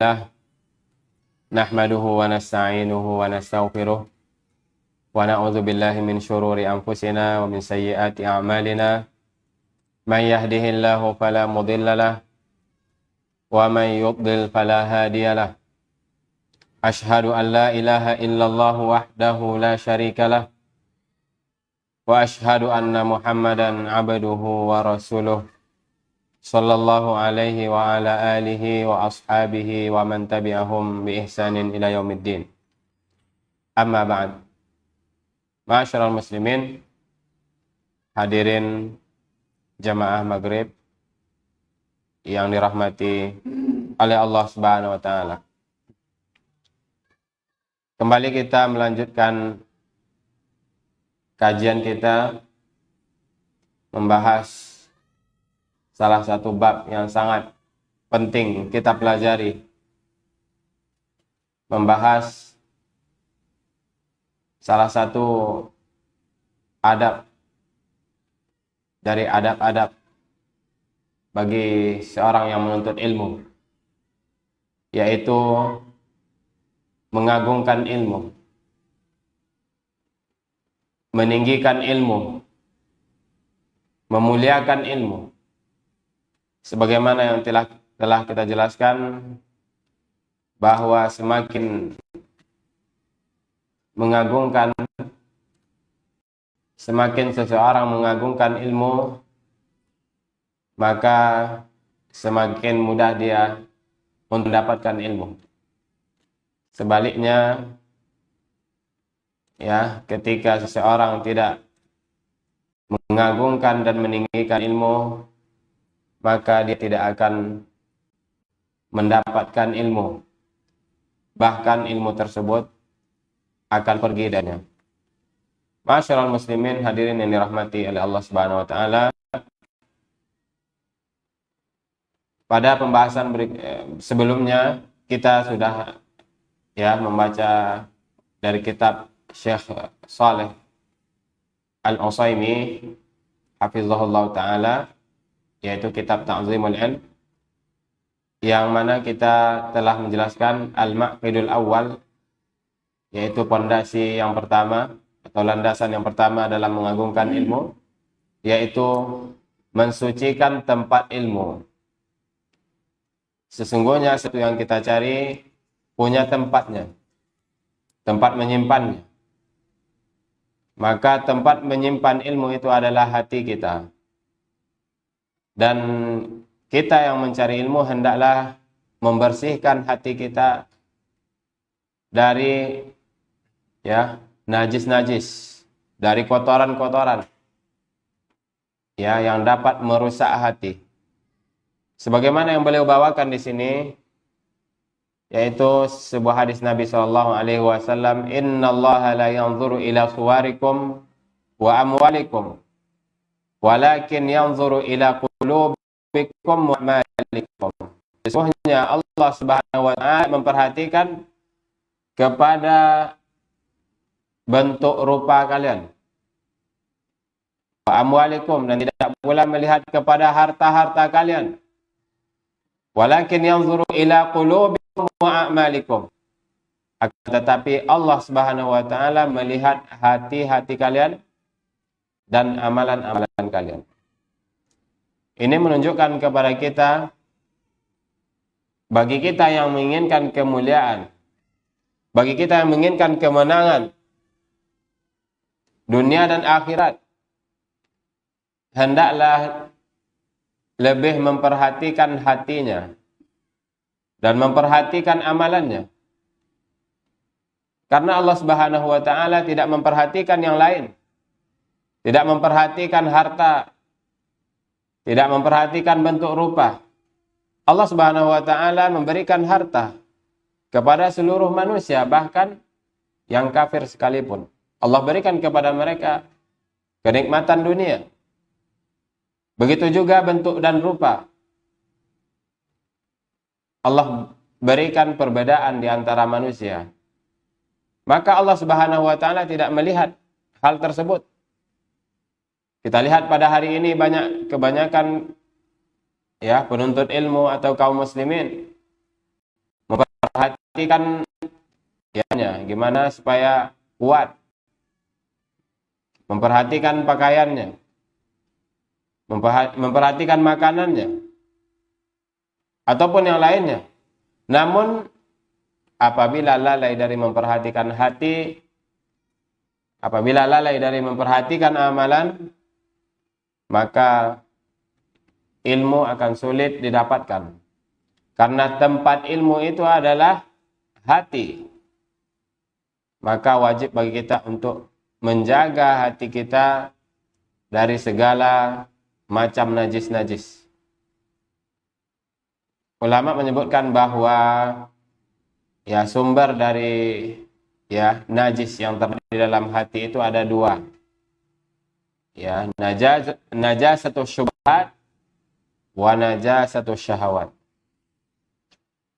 Alhamdulillah, nahmaduhu wa nasta'inuhu wa nastaghfiruh wa na'udzu billahi min syururi anfusina wa min sayyiati a'malina. Man yahdihillahu fala mudhillalah wa man yudlil fala hadiyalah. Ashhadu an la ilaha illallah wahdahu la syarikalah wa ashhadu anna Muhammadan abduhu wa rasuluh. Sallallahu alaihi wa ala alihi wa ashabihi wa man tabi'ahum bi ihsanin ila yaumiddin. Amma ba'd. Ma'asyiral muslimin, hadirin jamaah maghrib yang dirahmati oleh Allah Subhanahu wa taala. Kembali kita melanjutkan kajian kita membahas salah satu bab yang sangat penting kita pelajari, membahas salah satu adab dari adab-adab bagi seorang yang menuntut ilmu, yaitu mengagungkan ilmu, meninggikan ilmu, memuliakan ilmu. Sebagaimana yang telah kita jelaskan, bahwa semakin seseorang mengagungkan ilmu, maka semakin mudah dia mendapatkan ilmu. Sebaliknya, ya, ketika seseorang tidak mengagungkan dan meninggikan ilmu, maka dia tidak akan mendapatkan ilmu. Bahkan ilmu tersebut akan pergi darinya. Ma'asyiral muslimin, hadirin yang dirahmati oleh Allah Subhanahu wa taala. Pada pembahasan sebelumnya kita sudah membaca dari kitab Syekh Shalih Al-Utsaimin hafizahullah taala, yaitu kitab Ta'zimul Ilm, yang mana kita telah menjelaskan al-maqidul awal, yaitu pondasi yang pertama atau landasan yang pertama dalam mengagungkan ilmu, yaitu mensucikan tempat ilmu. Sesungguhnya sesuatu yang kita cari punya tempatnya, tempat menyimpannya. Maka tempat menyimpan ilmu itu adalah hati kita. Dan kita yang mencari ilmu hendaklah membersihkan hati kita dari najis-najis, dari kotoran-kotoran yang dapat merusak hati. Sebagaimana yang beliau bawakan di sini, yaitu sebuah hadis Nabi SAW, innallaha la yanzuru ila suwarikum wa amwalikum walakin yanzuru ila qulubikum wa amalikum. Sesungguhnya Allah Subhanahu wa taala memperhatikan kepada bentuk rupa kalian, wa amwalikum, dan tidak pula melihat kepada harta-harta kalian, walakin yanzuru ila qulubikum wa amalikum. Tetapi Allah Subhanahu wa taala melihat hati-hati kalian dan amalan-amalan kalian. Ini menunjukkan kepada kita, bagi kita yang menginginkan kemuliaan, bagi kita yang menginginkan kemenangan dunia dan akhirat, hendaklah lebih memperhatikan hatinya dan memperhatikan amalannya. Karena Allah Subhanahu wa taala tidak memperhatikan yang lain. Tidak memperhatikan harta, tidak memperhatikan bentuk rupa. Allah Subhanahu wa taala memberikan harta kepada seluruh manusia, bahkan yang kafir sekalipun. Allah berikan kepada mereka kenikmatan dunia. Begitu juga bentuk dan rupa. Allah berikan perbedaan di antara manusia. Maka Allah Subhanahu wa taala tidak melihat hal tersebut. Kita lihat pada hari ini kebanyakan penuntut ilmu atau kaum muslimin memperhatikan ya, gimana supaya kuat, memperhatikan pakaiannya, memperhatikan makanannya, ataupun yang lainnya. Namun apabila lalai dari memperhatikan hati, apabila lalai dari memperhatikan amalan, maka ilmu akan sulit didapatkan. Karena tempat ilmu itu adalah hati. Maka wajib bagi kita untuk menjaga hati kita dari segala macam najis-najis. Ulama menyebutkan bahwa ya sumber dari ya najis yang terjadi di dalam hati itu ada dua. Ya, najasatu syubhat wa najasatu syahawat.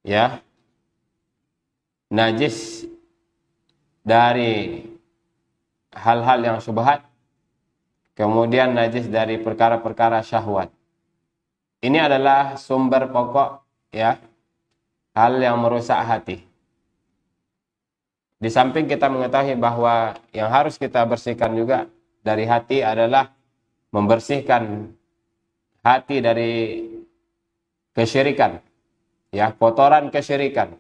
Ya. Najis dari hal-hal yang syubhat, kemudian najis dari perkara-perkara syahwat. Ini adalah sumber pokok ya, hal yang merusak hati. Di samping kita mengetahui bahwa yang harus kita bersihkan juga dari hati adalah membersihkan hati dari kesyirikan, ya, kotoran kesyirikan.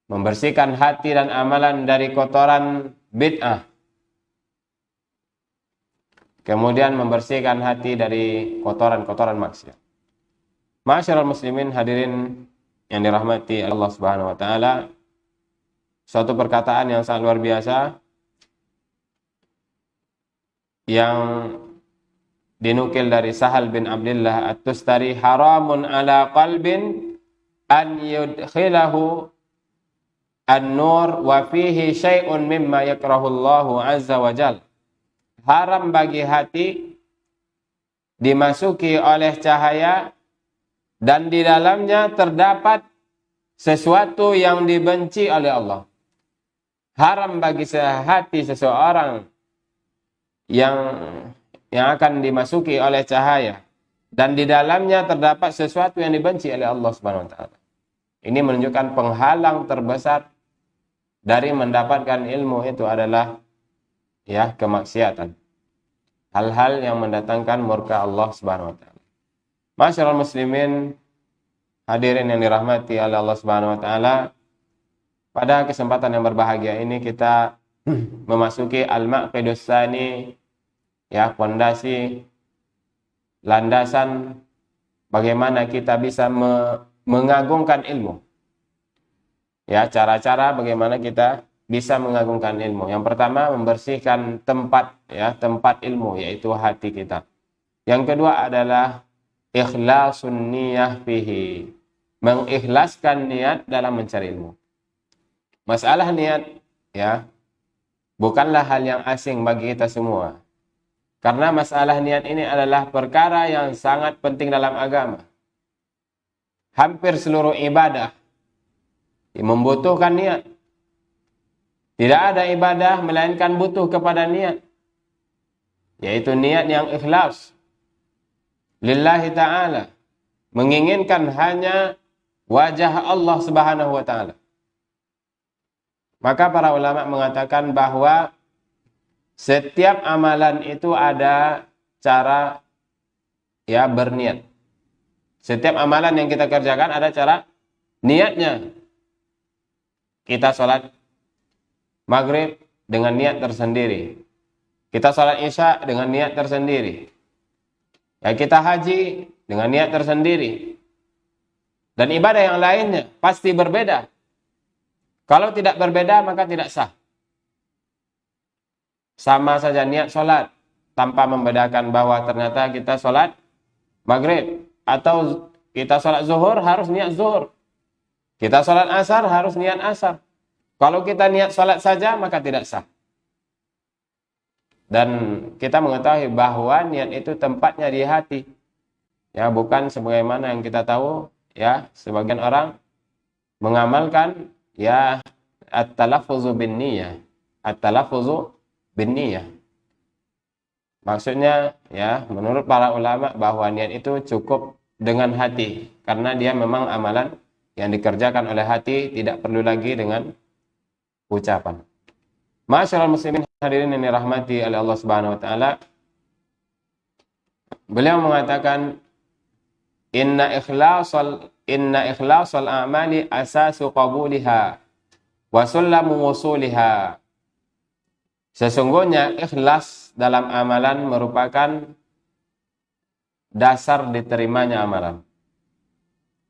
Membersihkan hati dan amalan dari kotoran bid'ah. Kemudian membersihkan hati dari kotoran-kotoran maksiat. Ma'asyiral muslimin hadirin yang dirahmati Allah Subhanahu wa taala, suatu perkataan yang sangat luar biasa yang dinukil dari Sahal bin Abdullah At-Tustari, haramun ala qalbin an yudkhilahu an-nur wa fihi syai'un mimma yakrahullahu azza wa jal. Haram bagi hati dimasuki oleh cahaya dan di dalamnya terdapat sesuatu yang dibenci oleh Allah. Haram bagi hati seseorang yang akan dimasuki oleh cahaya dan di dalamnya terdapat sesuatu yang dibenci oleh Allah Subhanahu wa taala. Ini menunjukkan penghalang terbesar dari mendapatkan ilmu itu adalah ya kemaksiatan. Hal-hal yang mendatangkan murka Allah Subhanahu wa taala. Masyaallah muslimin hadirin yang dirahmati oleh Allah Subhanahu wa taala, pada kesempatan yang berbahagia ini kita memasuki al-maqidus tsani, ya, fondasi landasan bagaimana kita bisa mengagungkan ilmu. Ya, cara-cara bagaimana kita bisa mengagungkan ilmu. Yang pertama, membersihkan tempat ilmu, yaitu hati kita. Yang kedua adalah ikhlasun niyah fihi, mengikhlaskan niat dalam mencari ilmu. Masalah niat ya bukanlah hal yang asing bagi kita semua. Karena masalah niat ini adalah perkara yang sangat penting dalam agama. Hampir seluruh ibadah membutuhkan niat. Tidak ada ibadah melainkan butuh kepada niat, yaitu niat yang ikhlas lillahi ta'ala, menginginkan hanya wajah Allah Subhanahu wa ta'ala. Maka para ulama mengatakan bahwa setiap amalan itu ada cara ya berniat. Setiap amalan yang kita kerjakan ada cara niatnya. Kita sholat maghrib dengan niat tersendiri. Kita sholat isya dengan niat tersendiri. Ya, kita haji dengan niat tersendiri. Dan ibadah yang lainnya pasti berbeda. Kalau tidak berbeda maka tidak sah. Sama saja niat sholat, tanpa membedakan bahwa ternyata kita sholat maghrib atau kita sholat zuhur harus niat zuhur. Kita sholat asar harus niat asar. Kalau kita niat sholat saja maka tidak sah. Dan kita mengetahui bahwa niat itu tempatnya di hati. Ya, bukan sebagaimana yang kita tahu ya, sebagian orang mengamalkan ya at-talaffuzu bin niyah. At-talaffuzu bin niyah. Maksudnya ya, menurut para ulama bahwa niat itu cukup dengan hati karena dia memang amalan Yang dikerjakan oleh hati tidak perlu lagi dengan ucapan. Ma'asyiral muslimin hadirin yang dirahmati oleh Allah Subhanahu wa taala. Beliau mengatakan inna ikhlasal a'mali asasu qabuliha wa sullamu wusuliha. Sesungguhnya ikhlas dalam amalan merupakan dasar diterimanya amalan.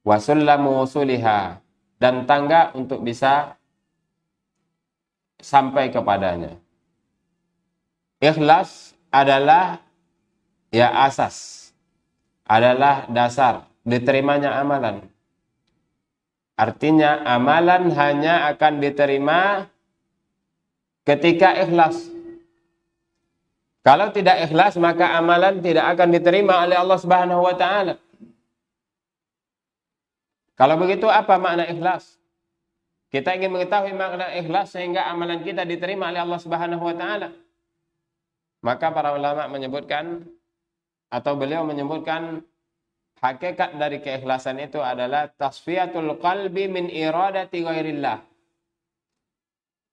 Wa sullamu wusuliha, dan tangga untuk bisa sampai kepadanya. Ikhlas adalah asas, adalah dasar diterimanya amalan. Artinya amalan hanya akan diterima ketika ikhlas. Kalau tidak ikhlas, maka amalan tidak akan diterima oleh Allah Subhanahu wa taala. Kalau begitu, apa makna ikhlas? Kita ingin mengetahui makna ikhlas sehingga amalan kita diterima oleh Allah Subhanahu wa taala. Maka para ulama menyebutkan, atau beliau menyebutkan, hakikat dari keikhlasan itu adalah tasfiyatul qalbi min iradati ghairillah.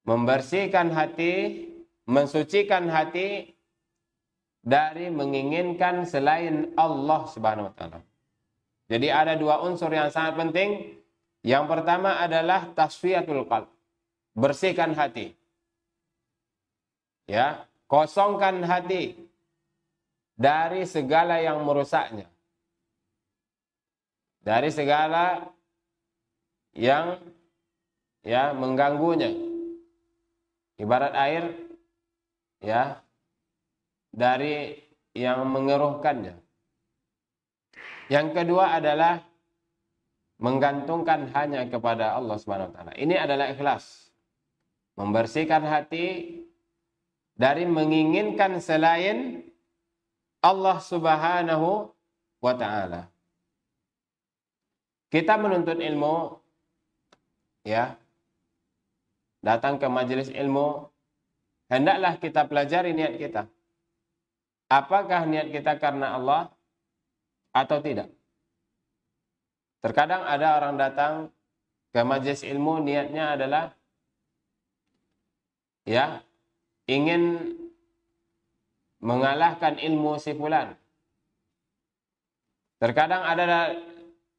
Membersihkan hati, mensucikan hati dari menginginkan selain Allah Subhanahu wa taala. Jadi ada dua unsur yang sangat penting. Yang pertama adalah tasfiyatul qalb, bersihkan hati. Ya, kosongkan hati dari segala yang merusaknya. Dari segala yang mengganggunya. Ibarat air dari yang mengeruhkannya. Yang kedua adalah menggantungkan hanya kepada Allah Subhanahu wa taala. Ini adalah ikhlas. Membersihkan hati dari menginginkan selain Allah Subhanahu wa taala. Kita menuntut ilmu, datang ke majelis ilmu, hendaklah kita pelajari niat kita. Apakah niat kita karena Allah atau tidak? Terkadang ada orang datang ke majelis ilmu, niatnya adalah ingin mengalahkan ilmu si fulan. Terkadang ada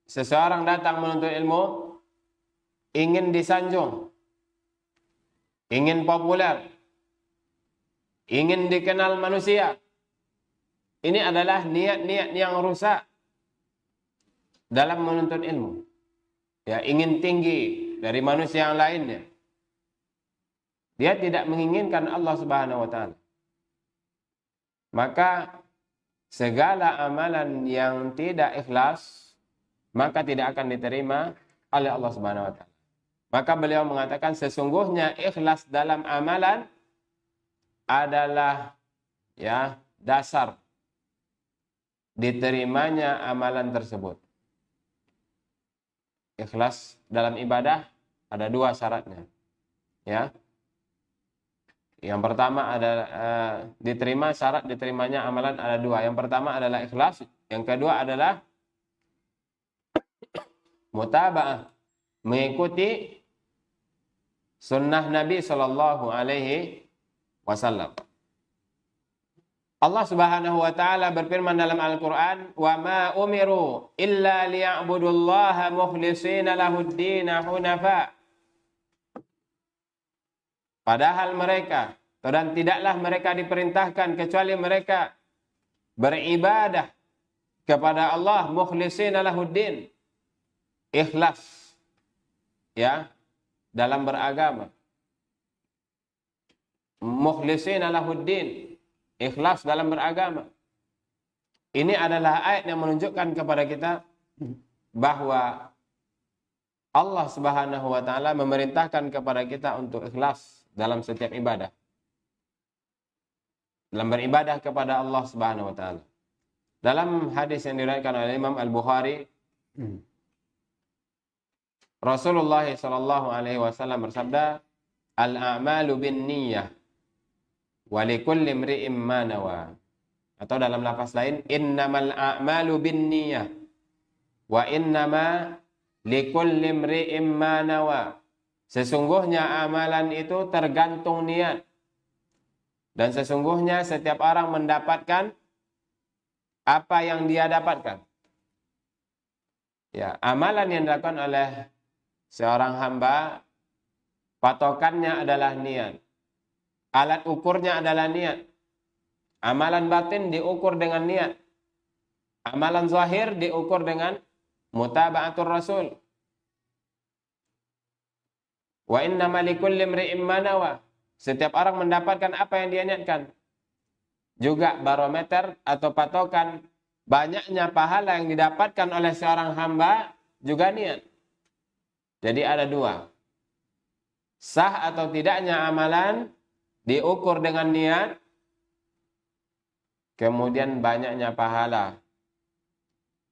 seseorang datang menuntut ilmu, ingin disanjung, ingin populer, ingin dikenal manusia. Ini adalah niat-niat yang rusak dalam menuntut ilmu. Ingin tinggi dari manusia yang lainnya. Dia tidak menginginkan Allah Subhanahu wa taala. Maka segala amalan yang tidak ikhlas, maka tidak akan diterima oleh Allah Subhanahu wa taala. Maka beliau mengatakan sesungguhnya ikhlas dalam amalan adalah dasar diterimanya amalan tersebut. Ikhlas dalam ibadah ada dua syaratnya. Yang pertama adalah syarat diterimanya amalan ada dua. Yang pertama adalah ikhlas, yang kedua adalah mutaba'ah, mengikuti sunnah Nabi Shallallahu Alaihi Wasallam. Allah Subhanahu wa taala berfirman dalam Al-Qur'an, "Wa ma umiru illa liya'budullaha mukhlishina lahud-din hunafa." Padahal mereka, dan tidaklah mereka diperintahkan kecuali mereka beribadah kepada Allah mukhlishina lahud-din, ikhlas dalam beragama. Mukhlishina lahud-din, ikhlas dalam beragama. Ini adalah ayat yang menunjukkan kepada kita bahwa Allah Subhanahu wa taala memerintahkan kepada kita untuk ikhlas dalam setiap ibadah. Dalam beribadah kepada Allah Subhanahu wa taala. Dalam hadis yang diriwayatkan oleh Imam Al-Bukhari, Rasulullah sallallahu alaihi wasallam bersabda, "Al-a'malu binniyah wa likulli imri'in ma nawa." Atau dalam lafaz lain, "Innamal a'malu binniyah wa innama likulli imri'in ma nawa. Sesungguhnya amalan itu tergantung niat. Dan sesungguhnya setiap orang mendapatkan apa yang dia dapatkan. Ya, amalan yang dilakukan oleh seorang hamba, patokannya adalah niat. Alat ukurnya adalah niat. Amalan batin diukur dengan niat. Amalan zahir diukur dengan mutaba'atur rasul. Wa innama likulli imri'in ma nawa. Setiap orang mendapatkan apa yang dia niatkan. Juga barometer atau patokan banyaknya pahala yang didapatkan oleh seorang hamba juga niat. Jadi ada dua. Sah atau tidaknya amalan diukur dengan niat. Kemudian banyaknya pahala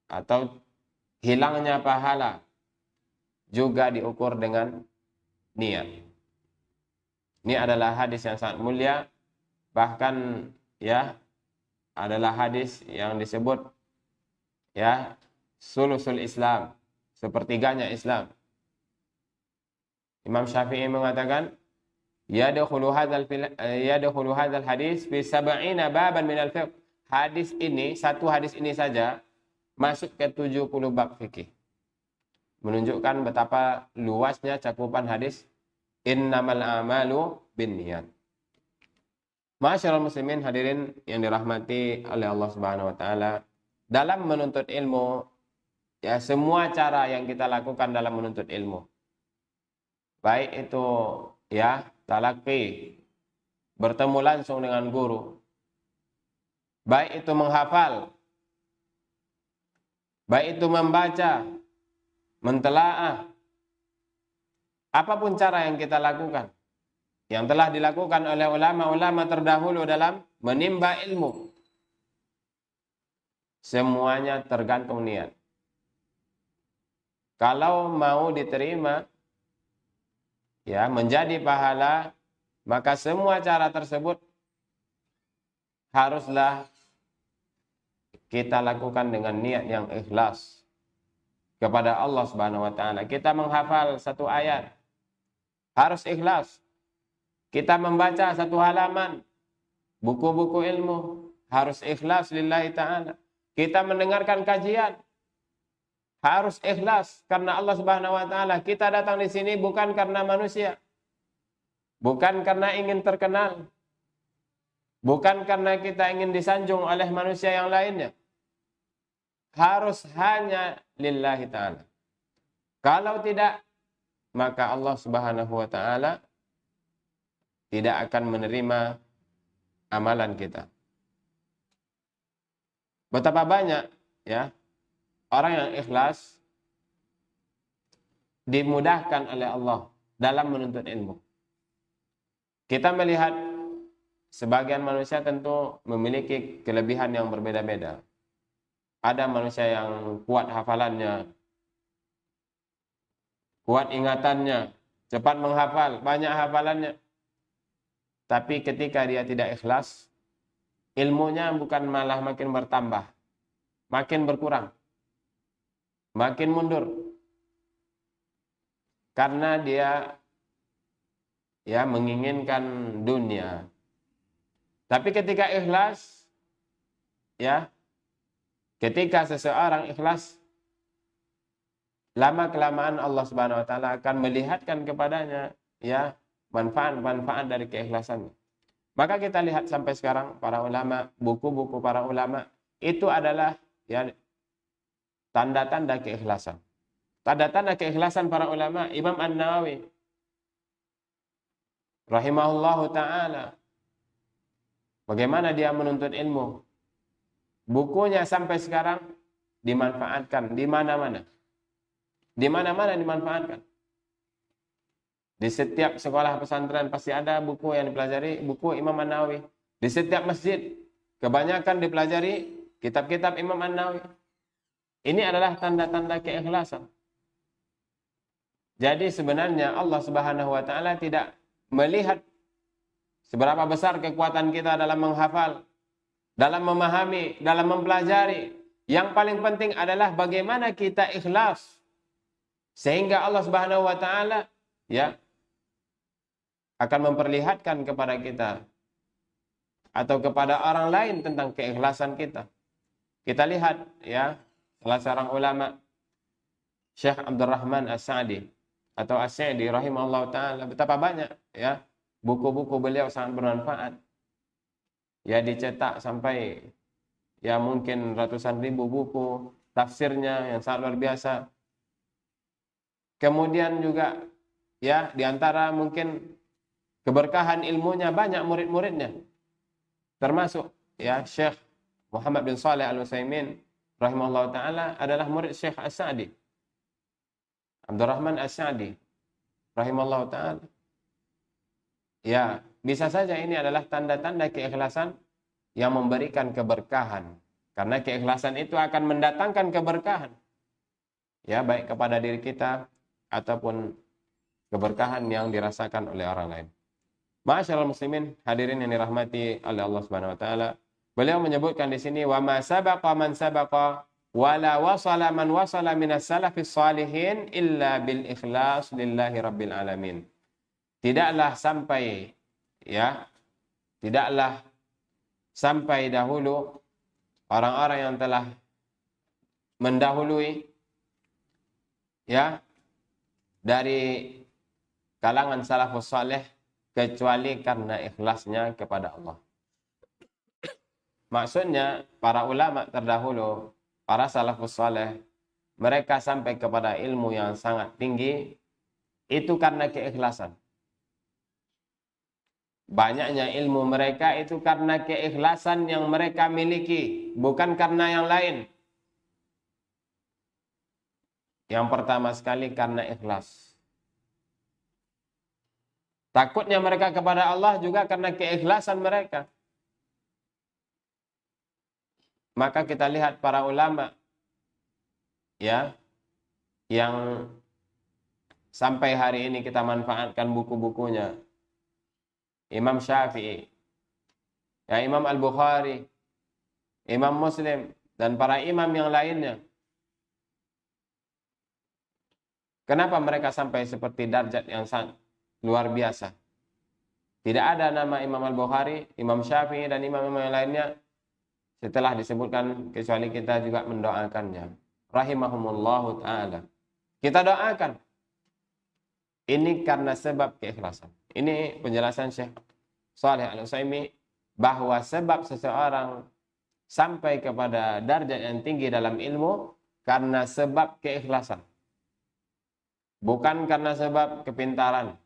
atau hilangnya pahala juga diukur dengan niat. Ini adalah hadis yang sangat mulia, bahkan ya adalah hadis yang disebut ya sulusul Islam, sepertiganya Islam. Imam Syafi'i mengatakan yadkhulu hadzal hadis fi 70 baban min al-fiqh. Hadis ini, satu hadis ini saja masuk ke 70 bab fikih. Menunjukkan betapa luasnya cakupan hadis innamal a'malu binniyat. Ma'asyiral muslimin hadirin yang dirahmati oleh Allah Subhanahu wa taala, dalam menuntut ilmu ya semua cara yang kita lakukan dalam menuntut ilmu, baik itu ya talaqi, bertemu langsung dengan guru, baik itu menghafal, baik itu membaca, mentelaah, apapun cara yang kita lakukan, yang telah dilakukan oleh ulama-ulama terdahulu dalam menimba ilmu, semuanya tergantung niat. Kalau mau diterima, ya menjadi pahala, maka semua cara tersebut haruslah kita lakukan dengan niat yang ikhlas kepada Allah Subhanahu wa taala. Kita menghafal satu ayat harus ikhlas. Kita membaca satu halaman buku-buku ilmu harus ikhlas lillahi ta'ala. Kita mendengarkan kajian harus ikhlas karena Allah Subhanahu wa taala. Kita datang di sini bukan karena manusia. Bukan karena ingin terkenal. Bukan karena kita ingin disanjung oleh manusia yang lainnya. Harus hanya lillahi ta'ala. Kalau tidak, maka Allah Subhanahu wa taala tidak akan menerima amalan kita. Betapa banyak ya orang yang ikhlas dimudahkan oleh Allah dalam menuntut ilmu. Kita melihat sebagian manusia tentu memiliki kelebihan yang berbeda-beda. Ada manusia yang kuat hafalannya, kuat ingatannya, cepat menghafal, banyak hafalannya. Tapi ketika dia tidak ikhlas, ilmunya bukan malah makin bertambah, makin berkurang, makin mundur. Karena dia ya menginginkan dunia. Tapi ketika ikhlas, ya, ketika seseorang ikhlas, lama-kelamaan Allah Subhanahu wa taala akan melihatkan kepadanya ya manfaat-manfaat dari keikhlasannya. Maka kita lihat sampai sekarang para ulama, buku-buku para ulama itu adalah ya tanda-tanda keikhlasan. Tanda-tanda keikhlasan para ulama. Imam An-Nawawi rahimahullahu taala, bagaimana dia menuntut ilmu. Bukunya sampai sekarang dimanfaatkan di mana-mana. Di mana-mana dimanfaatkan. Di setiap sekolah pesantren pasti ada buku yang dipelajari, buku Imam An-Nawawi. Di setiap masjid kebanyakan dipelajari kitab-kitab Imam An-Nawawi. Ini adalah tanda-tanda keikhlasan. Jadi sebenarnya Allah Subhanahu wa taala tidak melihat seberapa besar kekuatan kita dalam menghafal, dalam memahami, dalam mempelajari. Yang paling penting adalah bagaimana kita ikhlas Sehingga Allah Subhanahu wa taala ya akan memperlihatkan kepada kita atau kepada orang lain tentang keikhlasan kita. Kita lihat ya, salah seorang ulama Syekh Abdurrahman As-Sa'di atau As-Sa'di rahimahullah taala, betapa banyak ya buku-buku beliau sangat bermanfaat. Ya dicetak sampai ya mungkin ratusan ribu buku, tafsirnya yang sangat luar biasa. Kemudian juga ya diantara mungkin keberkahan ilmunya banyak murid-muridnya. Termasuk ya Syekh Muhammad bin Shalih Al-Utsaimin rahimahullah taala adalah murid Syekh As-Sa'di. Abdurrahman As-Sa'di rahimahullah taala. Ya, bisa saja ini adalah tanda-tanda keikhlasan yang memberikan keberkahan. Karena keikhlasan itu akan mendatangkan keberkahan. Ya, baik kepada diri kita ataupun keberkahan yang dirasakan oleh orang lain. Ma'asyiral muslimin, hadirin yang dirahmati oleh Allah Subhanahu wa taala. Beliau menyebutkan di sini wa ma sabaqa man sabaqa wala wasala man wasala minas salafis salihin illa bil ikhlas lillahi rabbil alamin. Tidaklah sampai dahulu orang-orang yang telah mendahului ya dari kalangan salafus saleh kecuali karena ikhlasnya kepada Allah. Maksudnya para ulama terdahulu, para salafus saleh, mereka sampai kepada ilmu yang sangat tinggi itu karena keikhlasan. Banyaknya ilmu mereka itu karena keikhlasan yang mereka miliki, bukan karena yang lain. Yang pertama sekali karena ikhlas. Takutnya mereka kepada Allah juga karena keikhlasan mereka. Maka kita lihat para ulama ya yang sampai hari ini kita manfaatkan buku-bukunya. Imam Syafi'i, ya Imam Al-Bukhari, Imam Muslim, dan para imam yang lainnya. Kenapa mereka sampai seperti darjat yang sangat luar biasa? Tidak ada nama Imam Al-Bukhari, Imam Syafi'i, dan imam-imam yang lainnya setelah disebutkan, kecuali kita juga mendoakannya. Rahimahumullahu ta'ala. Kita doakan. Ini karena sebab keikhlasan. Ini penjelasan Syekh Shalih Al-Utsaimin bahwa sebab seseorang sampai kepada darjat yang tinggi dalam ilmu karena sebab keikhlasan. Bukan karena sebab kepintaran.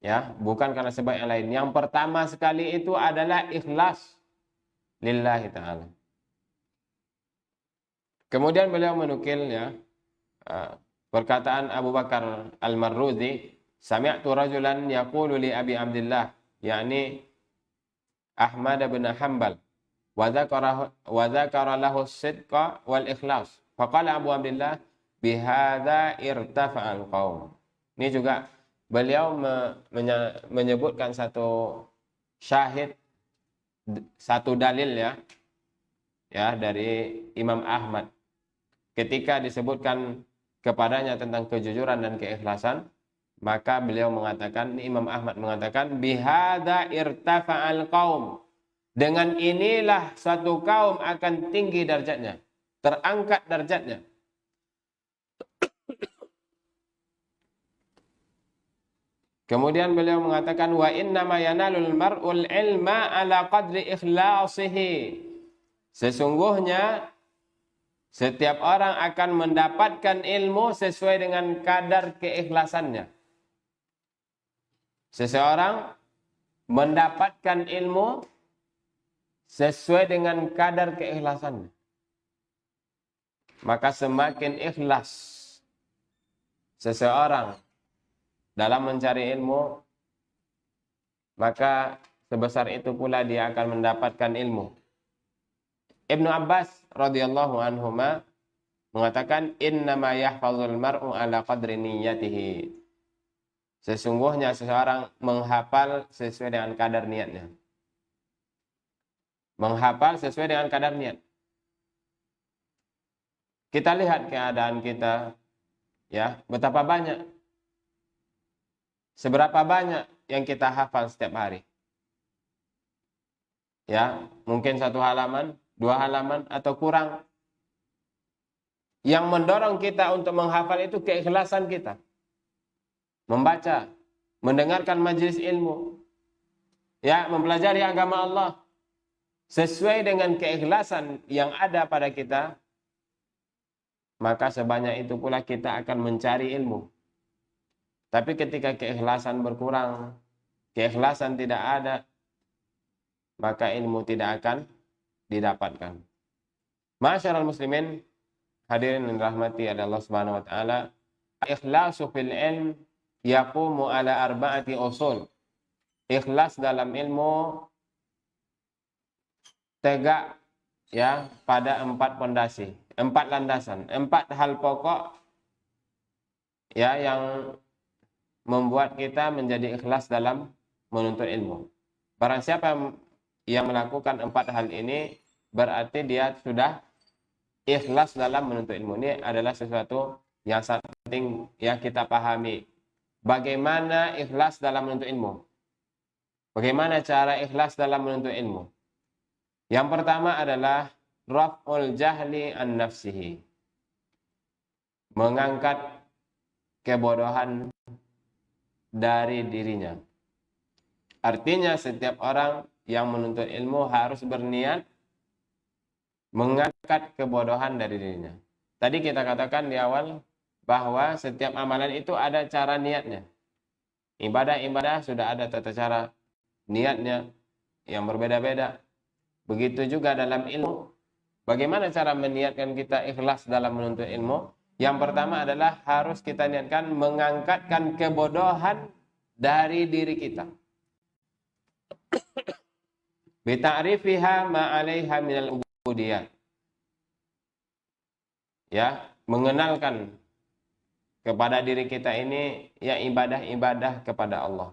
Ya, bukan karena sebab yang lain. Yang pertama sekali itu adalah ikhlas lillahi ta'ala. Kemudian beliau menukil ya perkataan Abu Bakar Al-Marruzi, sami'tu rajulan yaqulu li Abi Abdullah, yakni Ahmad bin Hanbal, wa dzakara lahu as-sidqa wal ikhlas. Faqala Abu Abdullah, bihadza irtafa'al qaum. Ini juga beliau menyebutkan satu syahid, satu dalil ya dari Imam Ahmad ketika disebutkan kepadanya tentang kejujuran dan keikhlasan, maka beliau mengatakan, Imam Ahmad mengatakan, bihadza irtafa'al qaum. Dengan inilah satu kaum akan tinggi derajatnya, terangkat derajatnya. Kemudian beliau mengatakan, wa innama yanalul mar'ul ilma ala qadri ikhlasihi. Sesungguhnya setiap orang akan mendapatkan ilmu sesuai dengan kadar keikhlasannya. Seseorang mendapatkan ilmu sesuai dengan kadar keikhlasannya. Maka semakin ikhlas seseorang dalam mencari ilmu, maka sebesar itu pula dia akan mendapatkan ilmu. Ibnu Abbas radhiyallahu anhuma mengatakan, innama yahfazul mar'u ala qadri niyyatihi. Sesungguhnya seseorang menghafal sesuai dengan kadar niatnya. Menghafal sesuai dengan kadar niat. Kita lihat keadaan kita Ya, betapa banyak, seberapa banyak yang kita hafal setiap hari. Ya, mungkin 1 halaman, 2 halaman atau kurang. Yang mendorong kita untuk menghafal itu keikhlasan kita. Membaca, mendengarkan majelis ilmu, ya, mempelajari agama Allah sesuai dengan keikhlasan yang ada pada kita, maka sebanyak itu pula kita akan mencari ilmu. Tapi ketika keikhlasan berkurang, keikhlasan tidak ada, maka ilmu tidak akan didapatkan. Ma'asyiral muslimin, hadirin yang dirahmati Allah Subhanahu wa taala, ikhlasu fil ilm yaqumu ala arba'ati usul. Ikhlas dalam ilmu tegak, ya, pada 4 pondasi, 4 landasan, 4 hal pokok, ya, yang membuat kita menjadi ikhlas dalam menuntut ilmu. Barang siapa yang melakukan 4 hal ini, berarti dia sudah ikhlas dalam menuntut ilmu. Ini adalah sesuatu yang sangat penting yang kita pahami. Bagaimana ikhlas dalam menuntut ilmu? Bagaimana cara ikhlas dalam menuntut ilmu? Yang pertama adalah raf'ul jahli an nafsihi. Mengangkat kebodohan dari dirinya. Artinya setiap orang yang menuntut ilmu harus berniat mengangkat kebodohan dari dirinya. Tadi kita katakan di awal bahwa setiap amalan itu ada cara niatnya. Ibadah-ibadah sudah ada tata cara niatnya yang berbeda-beda. Begitu juga dalam ilmu. Bagaimana cara meniatkan kita ikhlas dalam menuntut ilmu? Yang pertama adalah harus kita niatkan mengangkatkan kebodohan dari diri kita. Bita'rifiha ma'alaiha minal ubudiyah. Ya, mengenalkan kepada diri kita ini ya ibadah-ibadah kepada Allah.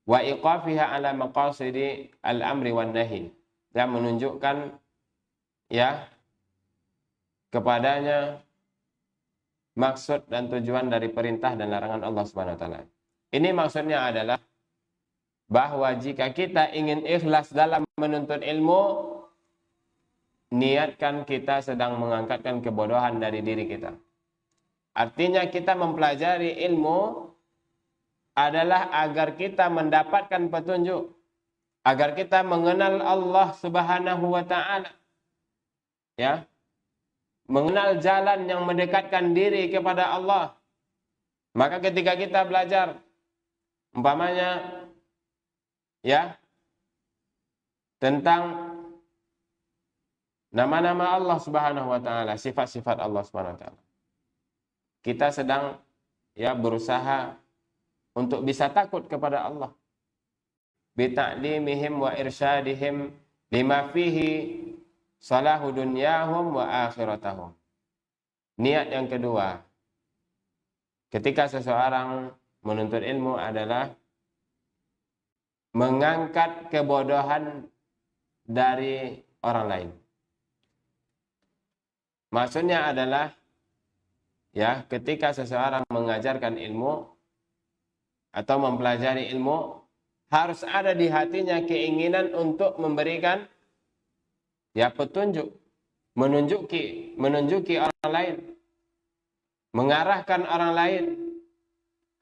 Wa iqafiha ala maqasidi al-amri wan nahi. Dan menunjukkan, ya, kepadanya maksud dan tujuan dari perintah dan larangan Allah Subhanahu wa taala. Ini maksudnya adalah bahwa jika kita ingin ikhlas dalam menuntut ilmu, niatkan kita sedang mengangkatkan kebodohan dari diri kita. Artinya kita mempelajari ilmu adalah agar kita mendapatkan petunjuk, agar kita mengenal Allah Subhanahu wa taala. Ya. Mengenal jalan yang mendekatkan diri kepada Allah. Maka ketika kita belajar, umpamanya, ya, tentang nama-nama Allah Subhanahu wa taala, sifat-sifat Allah Subhanahu wa taala, kita sedang, ya, berusaha untuk bisa takut kepada Allah. Bita'limihim wa irsyadihim lima fihi salahu dunyahum wa akhiratahum. Niat yang kedua ketika seseorang menuntut ilmu adalah mengangkat kebodohan dari orang lain. Maksudnya adalah, ya, ketika seseorang mengajarkan ilmu atau mempelajari ilmu, harus ada di hatinya keinginan untuk memberikan, ya, petunjuk, menunjuki orang lain, mengarahkan orang lain.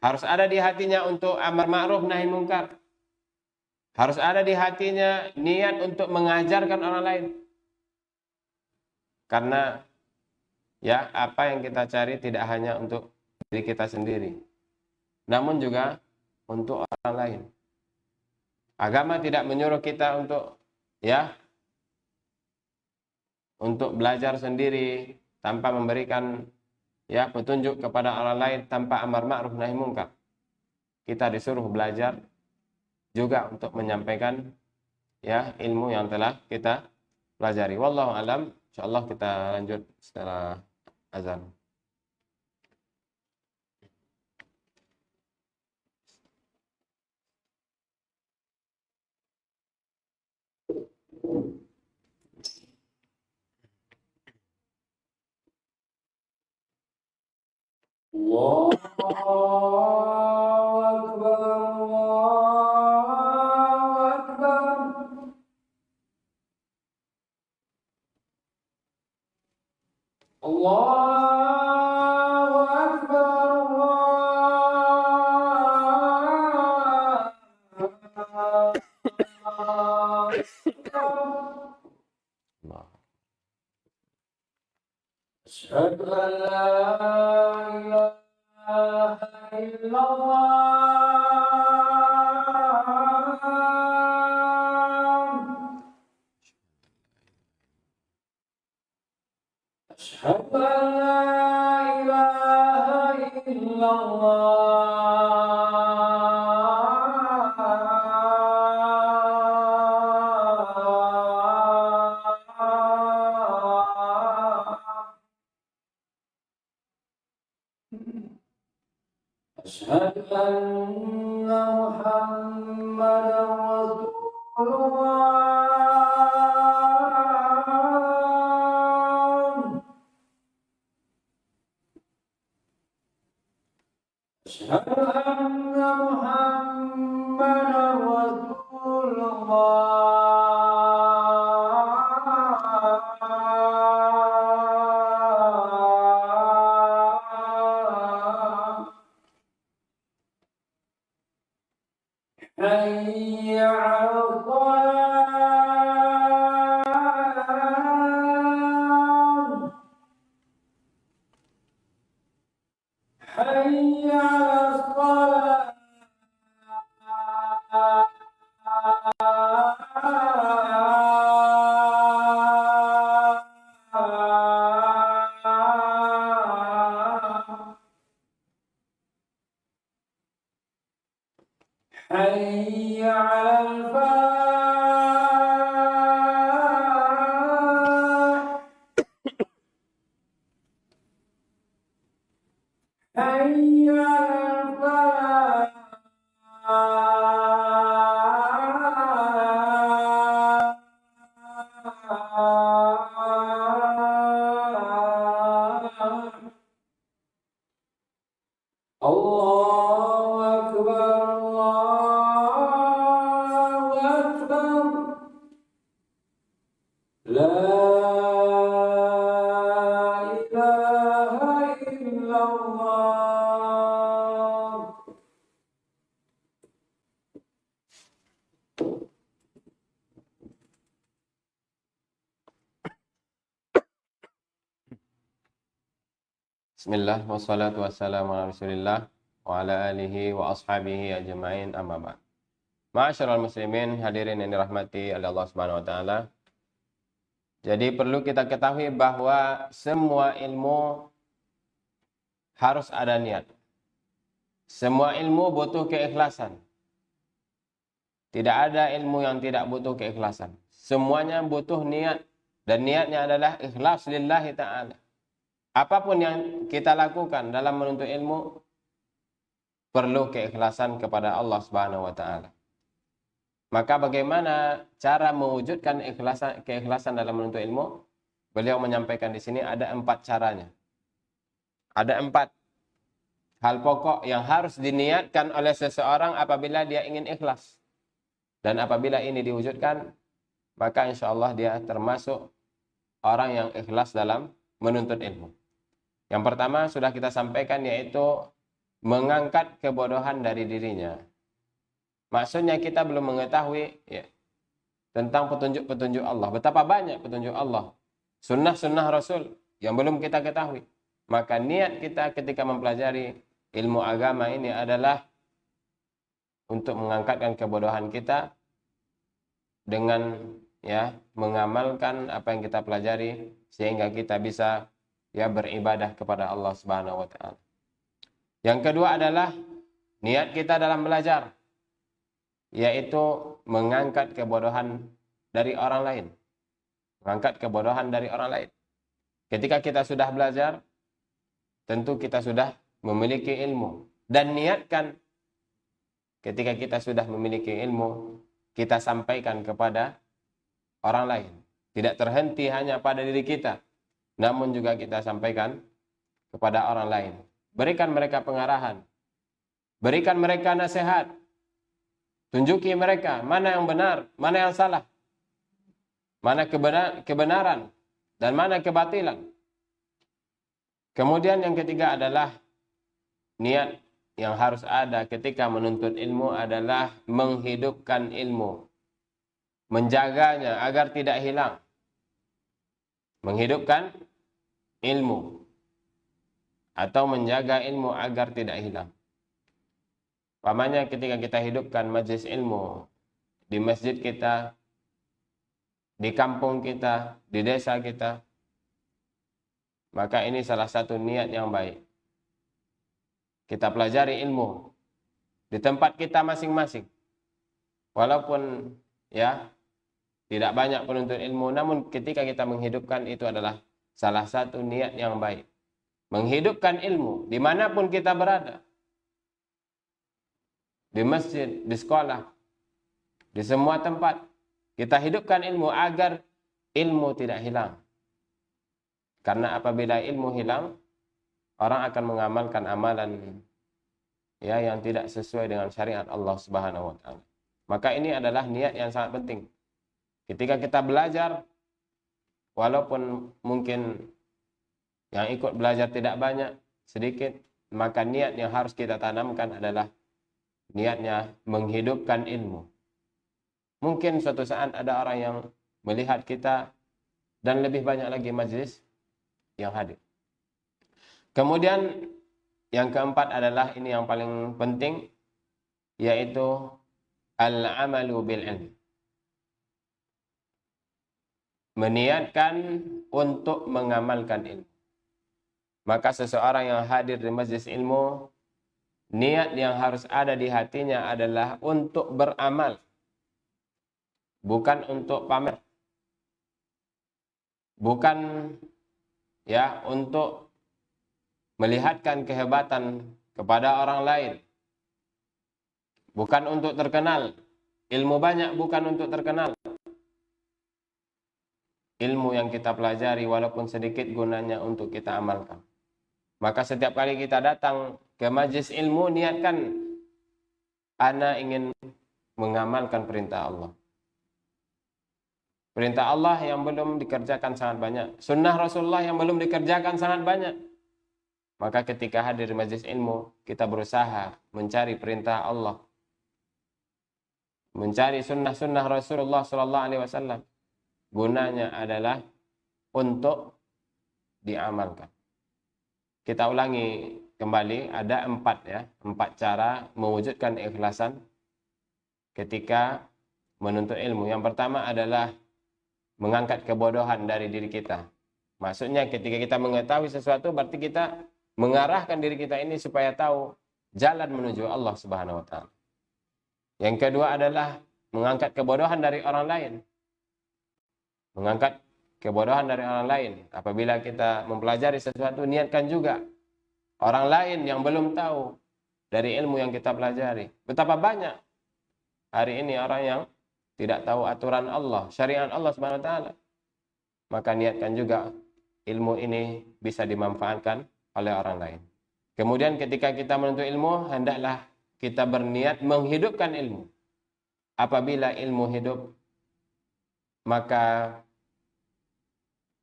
Harus ada di hatinya untuk amar ma'ruf nahi mungkar. Harus ada di hatinya niat untuk mengajarkan orang lain. Karena, ya, apa yang kita cari tidak hanya untuk diri kita sendiri, namun juga untuk orang lain. Agama tidak menyuruh kita untuk, ya, untuk belajar sendiri tanpa memberikan, ya, petunjuk kepada orang lain, tanpa amar ma'ruf nahi mungkar. Kita disuruh belajar juga untuk menyampaikan, ya, ilmu yang telah kita pelajari. Wallahu alam. Insyaallah kita lanjut setelah azan. أشهد أن لا إله إلا الله أشهد أن لا إله إلا الله أشهد أن محمدا رسول الله أشهد أن محمدا رسول الله حي على الصلاة حي على الصلاة حي على الفلاح حي على الفلاح الله أكبر الله أكبر لا إله إلا الله Bismillah wassalatu wassalamu ala Rasulillah wa ala alihi wa ashabihi ajma'in amma ba'd. Ma'asyiral muslimin, hadirin yang dirahmati oleh Allah Subhanahu wa taala. Jadi perlu kita ketahui bahwa semua ilmu harus ada niat. Semua ilmu butuh keikhlasan. Tidak ada ilmu yang tidak butuh keikhlasan. Semuanya butuh niat, dan niatnya adalah ikhlas lillahi ta'ala. Apapun yang kita lakukan dalam menuntut ilmu perlu keikhlasan kepada Allah Subhanahu wa taala. Maka bagaimana cara mewujudkan keikhlasan dalam menuntut ilmu? Beliau menyampaikan di sini ada 4 caranya. Ada 4 hal pokok yang harus diniatkan oleh seseorang apabila dia ingin ikhlas. Dan apabila ini diwujudkan, maka insya Allah dia termasuk orang yang ikhlas dalam menuntut ilmu. Yang pertama sudah kita sampaikan, yaitu mengangkat kebodohan dari dirinya. Maksudnya kita belum mengetahui tentang petunjuk-petunjuk Allah. Betapa banyak petunjuk Allah, sunnah-sunnah Rasul yang belum kita ketahui. Maka niat kita ketika mempelajari ilmu agama ini adalah untuk mengangkatkan kebodohan kita dengan mengamalkan apa yang kita pelajari sehingga kita bisa beribadah kepada Allah Subhanahu wa taala. Yang kedua adalah niat kita dalam belajar, yaitu mengangkat kebodohan dari orang lain. Mengangkat kebodohan dari orang lain. Ketika kita sudah belajar, tentu kita sudah memiliki ilmu. Dan niatkan ketika kita sudah memiliki ilmu, kita sampaikan kepada orang lain. Tidak terhenti hanya pada diri kita, namun juga kita sampaikan kepada orang lain. berikan mereka pengarahan, berikan mereka nasihat, tunjuki mereka mana yang benar, mana yang salah, mana kebenaran, dan mana kebatilan. Kemudian yang ketiga adalah niat yang harus ada ketika menuntut ilmu adalah menghidupkan ilmu, menjaganya agar tidak hilang. Menghidupkan ilmu atau menjaga ilmu agar tidak hilang. Pamannya ketika kita hidupkan majelis ilmu di masjid kita, di kampung kita, di desa kita, maka ini salah satu niat yang baik. Kita pelajari ilmu di tempat kita masing-masing. Walaupun ya tidak banyak penuntut ilmu, namun ketika kita menghidupkan itu adalah salah satu niat yang baik. Menghidupkan ilmu dimanapun kita berada. Di masjid, di sekolah, di semua tempat. Kita hidupkan ilmu agar ilmu tidak hilang. Karena apabila ilmu hilang, orang akan mengamalkan amalan ya yang tidak sesuai dengan syariat Allah Subhanahu wa taala. Maka ini adalah niat yang sangat penting. Ketika kita belajar, walaupun mungkin yang ikut belajar tidak banyak, sedikit, maka niat yang harus kita tanamkan adalah niatnya menghidupkan ilmu. Mungkin suatu saat ada orang yang melihat kita dan lebih banyak lagi majlis yang hadir. Kemudian yang keempat adalah ini yang paling penting, yaitu al-amalu bil ilm. Meniatkan untuk mengamalkan ilmu. Maka seseorang yang hadir di majlis ilmu, niat yang harus ada di hatinya adalah untuk beramal, bukan untuk pamer, bukan ya untuk melihatkan kehebatan kepada orang lain, bukan untuk terkenal. Ilmu banyak bukan untuk terkenal. Ilmu yang kita pelajari walaupun sedikit gunanya untuk kita amalkan. Maka setiap kali kita datang ke majlis ilmu, niatkan ana ingin mengamalkan perintah Allah. Perintah Allah yang belum dikerjakan sangat banyak. Sunnah Rasulullah yang belum dikerjakan sangat banyak. Maka ketika hadir di majlis ilmu, kita berusaha mencari perintah Allah, mencari sunnah-sunnah Rasulullah SAW. Gunanya adalah untuk diamalkan. Kita ulangi kembali, ada empat cara mewujudkan ikhlasan ketika menuntut ilmu. Yang pertama adalah mengangkat kebodohan dari diri kita. Maksudnya ketika kita mengetahui sesuatu, berarti kita mengarahkan diri kita ini supaya tahu jalan menuju Allah Subhanahu wa taala. Yang kedua adalah mengangkat kebodohan dari orang lain. Mengangkat kebodohan dari orang lain. Apabila kita mempelajari sesuatu, niatkan juga orang lain yang belum tahu dari ilmu yang kita pelajari. Betapa banyak hari ini orang yang tidak tahu aturan Allah, syariat Allah Subhanahu wa taala. Maka niatkan juga ilmu ini bisa dimanfaatkan oleh orang lain. Kemudian ketika kita menuntut ilmu, hendaklah kita berniat menghidupkan ilmu. Apabila ilmu hidup, maka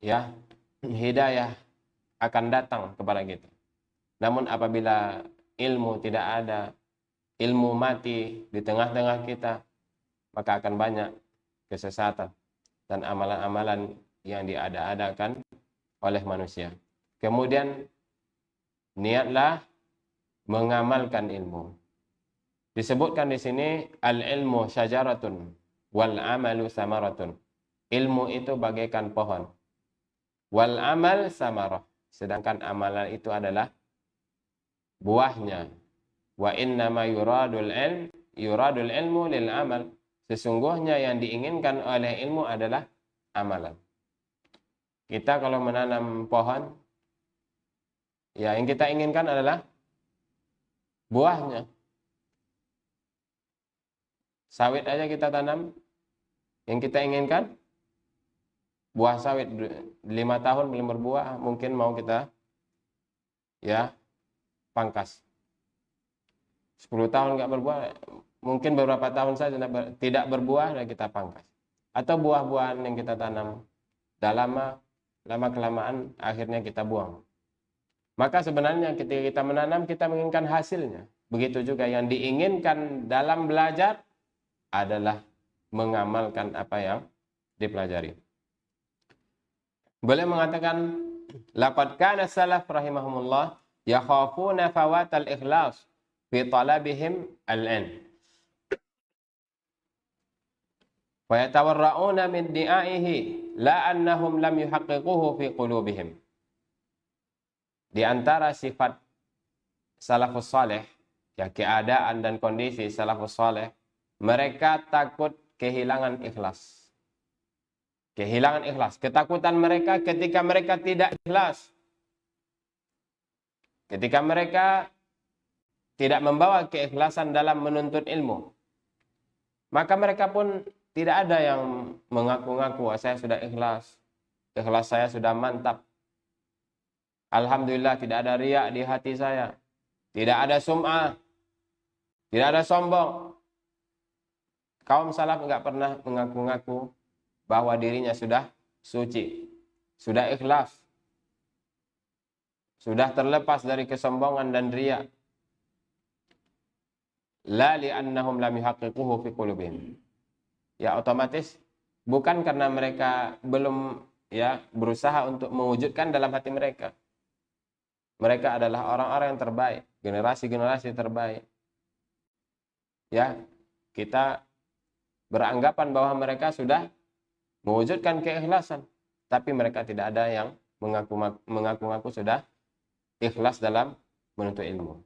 ya hidayah akan datang kepada kita. Namun apabila ilmu tidak ada, ilmu mati di tengah-tengah kita, maka akan banyak kesesatan dan amalan-amalan yang diada-adakan oleh manusia. Kemudian niatlah mengamalkan ilmu. Disebutkan di sini al-ilmu syajaratun wal amalu samaratun. Ilmu itu bagaikan pohon. Wal amal samarah. Sedangkan amalan itu adalah buahnya. Wa innama yuradul ilmu lil amal. Sesungguhnya yang diinginkan oleh ilmu adalah amalan. Kita kalau menanam pohon, ya yang kita inginkan adalah buahnya. Sawit aja kita tanam, yang kita inginkan buah sawit 5 tahun belum berbuah, mungkin mau kita ya pangkas. 10 tahun nggak berbuah, mungkin beberapa tahun saja tidak berbuah, dan kita pangkas. Atau buah-buahan yang kita tanam, dah lama kelamaan akhirnya kita buang. Maka sebenarnya ketika kita menanam, kita menginginkan hasilnya. Begitu juga yang diinginkan dalam belajar adalah mengamalkan apa yang dipelajari. Boleh mengatakan, laqad kana salaf rahimahumullah yakhafuna fawatal ikhlas fi talabihim al-an. Wa yatawarra'una min di'aihi la annahum lam yuhaqqiquhu fi qulubihim. Di antara sifat salafus saleh, ya keadaan dan kondisi salafus saleh, mereka takut kehilangan ikhlas. Kehilangan ikhlas. Ketakutan mereka ketika mereka tidak ikhlas. Ketika mereka tidak membawa keikhlasan dalam menuntut ilmu. Maka mereka pun tidak ada yang mengaku-ngaku, saya sudah ikhlas. Ikhlas saya sudah mantap. Alhamdulillah tidak ada riya di hati saya. Tidak ada sum'ah. Tidak ada sombong. Kaum salaf enggak pernah mengaku-ngaku bahwa dirinya sudah suci. Sudah ikhlas. Sudah terlepas dari kesombongan dan riya. La li'annahum lam yuhaqqiquhu fi qulubihim. Ya otomatis bukan karena mereka belum berusaha untuk mewujudkan dalam hati mereka. Mereka adalah orang-orang yang terbaik, generasi-generasi terbaik. Ya, kita beranggapan bahwa mereka sudah mewujudkan keikhlasan, tapi mereka tidak ada yang mengaku-ngaku sudah ikhlas dalam menuntut ilmu.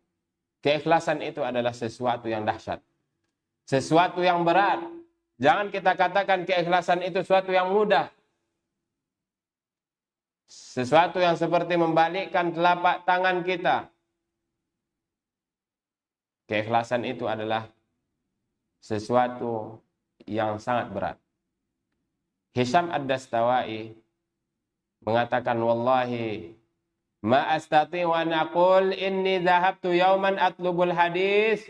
Keikhlasan itu adalah sesuatu yang dahsyat, sesuatu yang berat. Jangan kita katakan keikhlasan itu sesuatu yang mudah. Sesuatu yang seperti membalikkan telapak tangan kita. Keikhlasan itu adalah sesuatu yang sangat berat. Hisham ad-Dastawai mengatakan, wallahi ma astati wa naqul inni dhahabtu yawman atlubul hadis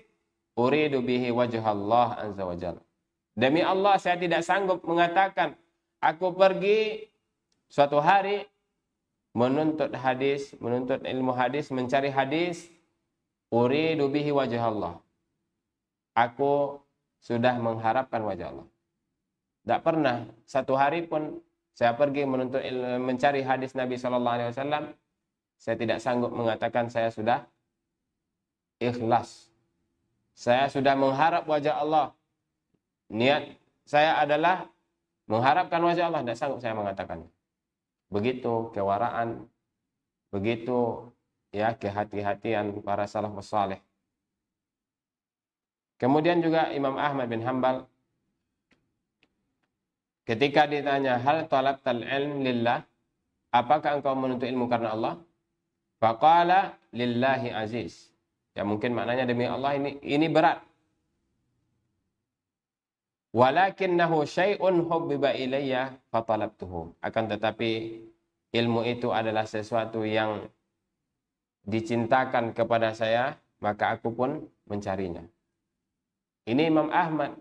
uridu bihi wajh Allah azza wa jalla. Demi Allah, saya tidak sanggup mengatakan aku pergi suatu hari menuntut hadis, menuntut ilmu hadis, mencari hadis, uridu bihi wajh Allah. Aku sudah mengharapkan wajah Allah. Tidak pernah satu hari pun saya pergi menuntut mencari hadis Nabi SAW, saya tidak sanggup mengatakan saya sudah ikhlas. Saya sudah mengharap wajah Allah. Niat saya adalah mengharapkan wajah Allah. Tidak sanggup saya mengatakannya. Begitu kewaraan, begitu kehati-hatian para salafus saleh. Kemudian juga Imam Ahmad bin Hanbal ketika ditanya, hal talabtal ilm lillah, apakah engkau menuntut ilmu karena Allah? Faqala lillahi aziz. Ya mungkin maknanya demi Allah ini berat. Walakinnahu syai'un hubbiba ilayya fatalabtuhu. Akan tetapi ilmu itu adalah sesuatu yang dicintakan kepada saya, maka aku pun mencarinya. Ini Imam Ahmad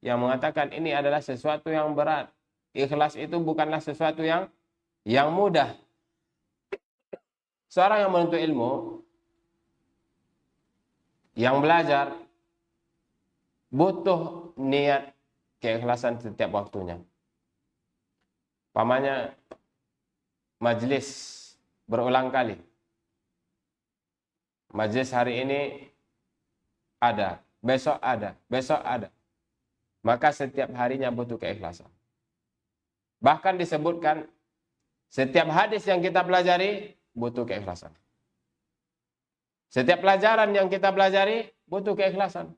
yang mengatakan ini adalah sesuatu yang berat. Ikhlas itu bukanlah sesuatu yang mudah. Seorang yang menuntut ilmu, yang belajar, butuh niat keikhlasan setiap waktunya. Pamannya majlis berulang kali. Majlis hari ini ada, besok ada, besok ada. Maka setiap harinya butuh keikhlasan. Bahkan disebutkan setiap hadis yang kita pelajari butuh keikhlasan. Setiap pelajaran yang kita pelajari butuh keikhlasan.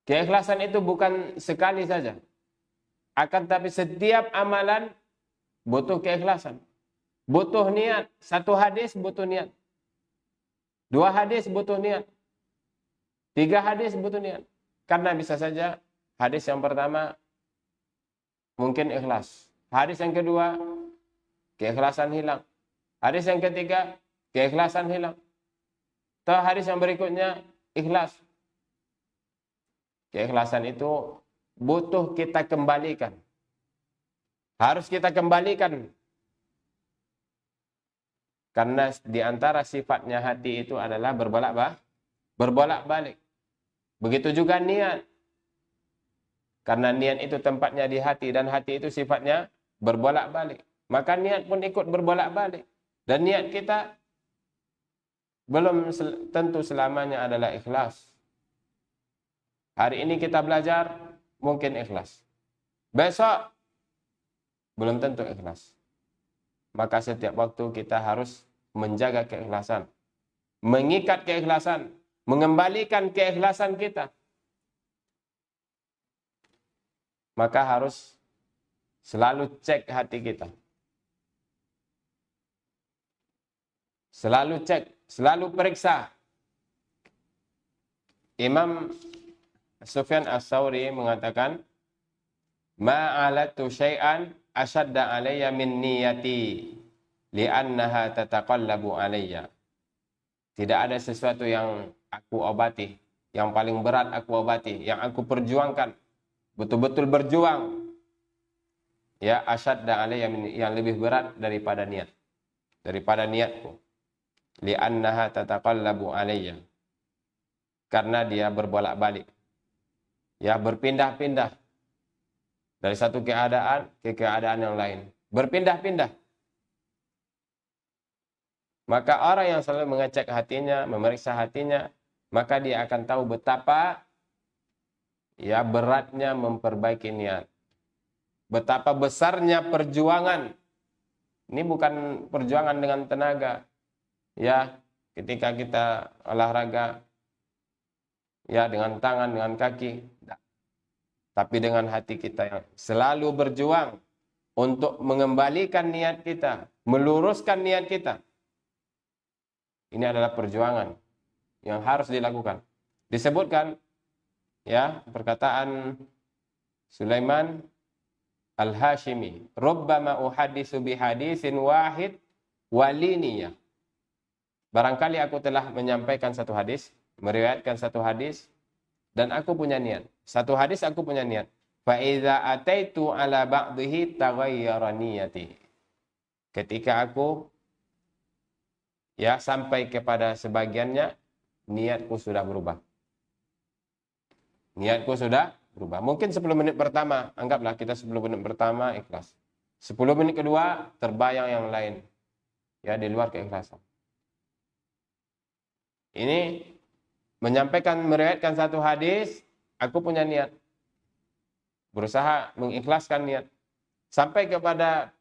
Keikhlasan itu bukan sekali saja. Akan tapi setiap amalan butuh keikhlasan. Butuh niat. Satu hadis butuh niat. 2 hadis butuh niat. 3 hadis butuh niat. Karena bisa saja hadis yang pertama mungkin ikhlas. Hadis yang kedua keikhlasan hilang. Hadis yang ketiga keikhlasan hilang. Atau hadis yang berikutnya, ikhlas. Keikhlasan itu butuh kita kembalikan. Harus kita kembalikan. Karena di antara sifatnya hati itu adalah berbolak-balik. Begitu juga niat. Karena niat itu tempatnya di hati dan hati itu sifatnya berbolak-balik. Maka niat pun ikut berbolak-balik. Dan niat kita belum tentu selamanya adalah ikhlas. Hari ini kita belajar, mungkin ikhlas. Besok, belum tentu ikhlas. Maka setiap waktu kita harus menjaga keikhlasan. Mengikat keikhlasan. Mengembalikan keikhlasan kita. Maka harus selalu cek hati kita. Selalu cek, selalu periksa. Imam Sufyan As-Sawri mengatakan, ma'alatu syai'an asyadda alayya min niyati li'annaha tataqallabu alayya. Tidak ada sesuatu yang aku obati, yang paling berat aku obati, yang aku perjuangkan, betul-betul berjuang. Ya, asyadda alayya yang lebih berat daripada niat. Daripada niatku. Li'annaha tataqallabu alayya. Karena dia berbolak-balik. Ya, berpindah-pindah. Dari satu keadaan ke keadaan yang lain. Berpindah-pindah. Maka orang yang selalu mengecek hatinya, memeriksa hatinya, maka dia akan tahu betapa ya beratnya memperbaiki niat. Betapa besarnya perjuangan. Ini bukan perjuangan dengan tenaga. Ya, ketika kita olahraga ya dengan tangan, dengan kaki. Tapi dengan hati kita yang selalu berjuang untuk mengembalikan niat kita, meluruskan niat kita. Ini adalah perjuangan yang harus dilakukan. Disebutkan ya perkataan Sulaiman Al-Hashimi, "Rubbama uhaddisu bihadisin wahid waliniyah." Barangkali aku telah menyampaikan satu hadis, meriwayatkan satu hadis dan aku punya niat. Satu hadis aku punya niat. Fa iza ataitu ala ba'dihi taghayyara niyati. Ketika aku ya sampai kepada sebagiannya, niatku sudah berubah. Niatku sudah berubah. Mungkin 10 menit pertama, anggaplah kita 10 menit pertama ikhlas. 10 menit kedua terbayang yang lain. Ya, di luar keikhlasan. Ini menyampaikan, meriwayatkan satu hadis, aku punya niat. Berusaha mengikhlaskan niat. Sampai kepada